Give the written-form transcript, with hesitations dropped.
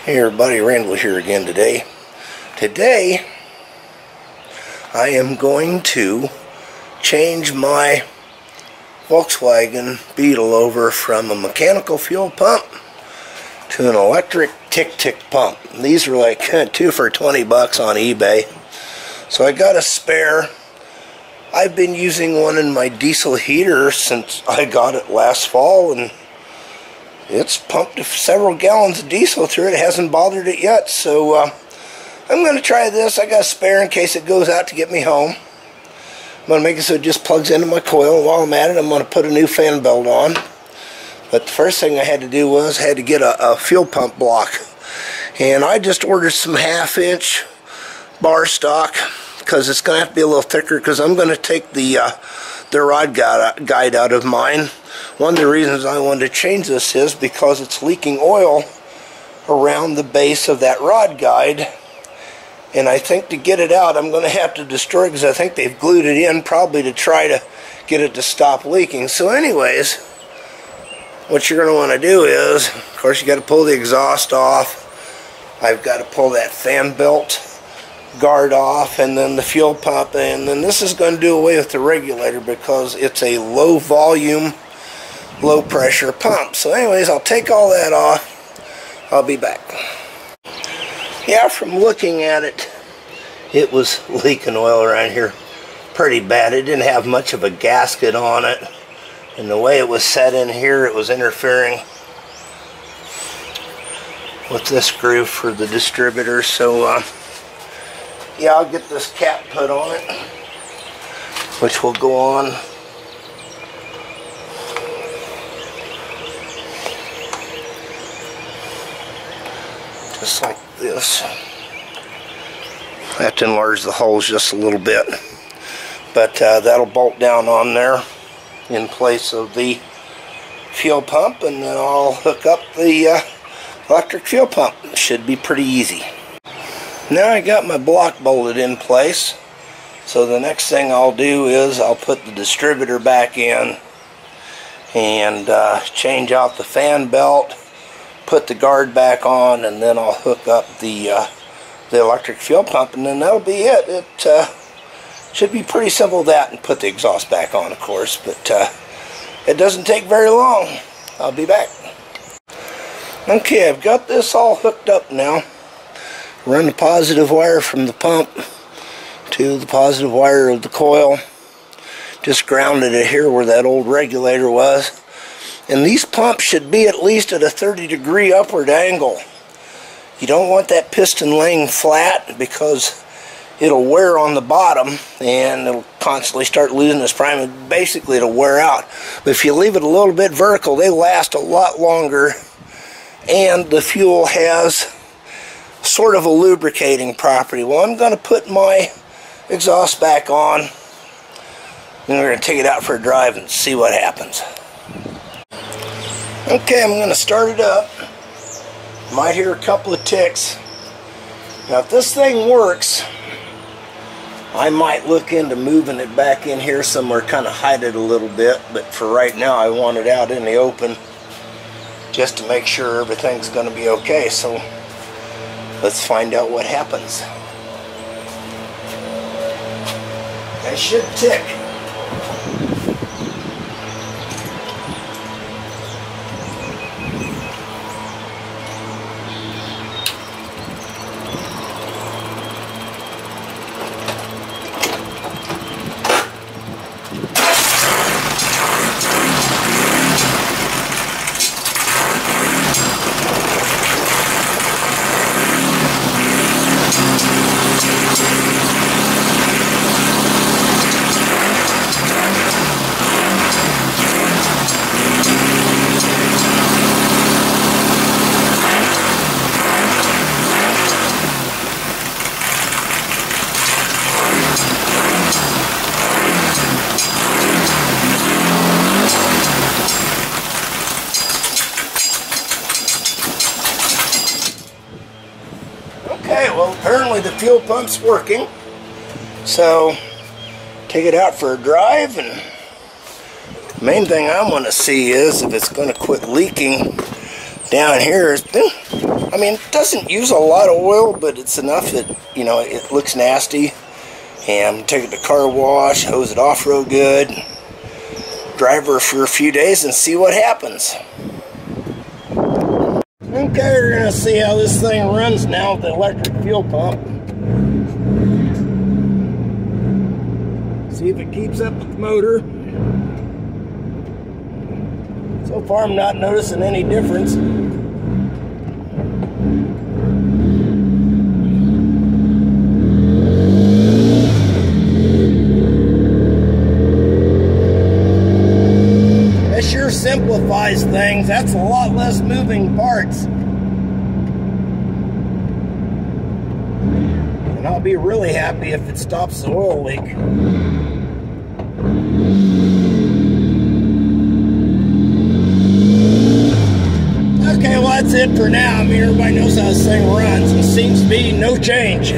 Hey everybody, Randall here again today. Today I am going to change my Volkswagen Beetle over from a mechanical fuel pump to an electric tick-tick pump. These are like 2 for $20 on eBay. So I got a spare. I've been using one in my diesel heater since I got it last fall, and it's pumped several gallons of diesel through it. It hasn't bothered it yet, so I'm going to try this. I got a spare in case it goes out to get me home. I'm going to make it so it just plugs into my coil. While I'm at it, I'm going to put a new fan belt on. But the first thing I had to do was I had to get a fuel pump block. And I just ordered some 1/2-inch bar stock because it's going to have to be a little thicker because I'm going to take the rod guide out of mine. One of the reasons I wanted to change this is because it's leaking oil around the base of that rod guide, and I think to get it out I'm going to have to destroy it because I think they've glued it in probably to try to get it to stop leaking. So anyways, what you're going to want to do is, of course, you got to pull the exhaust off. I've got to pull that fan belt guard off, and then the fuel pump, and then this is going to do away with the regulator because it's a low volume, low pressure pump. So anyways, I'll take all that off. I'll be back. Yeah, from looking at it, it was leaking oil around here pretty bad. It didn't have much of a gasket on it, and the way it was set in here, it was interfering with this groove for the distributor. So yeah, I'll get this cap put on it, which will go on just like this. I have to enlarge the holes just a little bit, but that'll bolt down on there in place of the fuel pump, and then I'll hook up the electric fuel pump. Should be pretty easy. Now I got my block bolted in place, so the next thing I'll do is I'll put the distributor back in and change out the fan belt, put the guard back on, and then I'll hook up the electric fuel pump, and then that'll be it. It should be pretty simple, that, and put the exhaust back on, of course, but it doesn't take very long. I'll be back. Okay, I've got this all hooked up now. Run the positive wire from the pump to the positive wire of the coil. Just grounded it here where that old regulator was. And these pumps should be at least at a 30-degree upward angle. You don't want that piston laying flat because it'll wear on the bottom and it'll constantly start losing its prime, and basically it'll wear out. But if you leave it a little bit vertical, they last a lot longer, and the fuel has sort of a lubricating property. Well, I'm going to put my exhaust back on, and we're going to take it out for a drive and see what happens. Okay, I'm going to start it up. Might hear a couple of ticks. Now, if this thing works, I might look into moving it back in here somewhere, kind of hide it a little bit, but for right now I want it out in the open just to make sure everything's going to be okay. So let's find out what happens. They should tick. Okay, well, apparently the fuel pump's working, so take it out for a drive, and the main thing I want to see is if it's going to quit leaking down here, I mean, it doesn't use a lot of oil, but it's enough that, you know, it looks nasty. And I'm take it to car wash, hose it off real good, drive her for a few days and see what happens. Okay, we're going to see how this thing runs now with the electric fuel pump. See if it keeps up with the motor. So far I'm not noticing any difference. It sure simplifies things. That's a lot less moving parts. And I'll be really happy if it stops the oil leak. Okay, well that's it for now. I mean, everybody knows how this thing runs. It seems to be no change.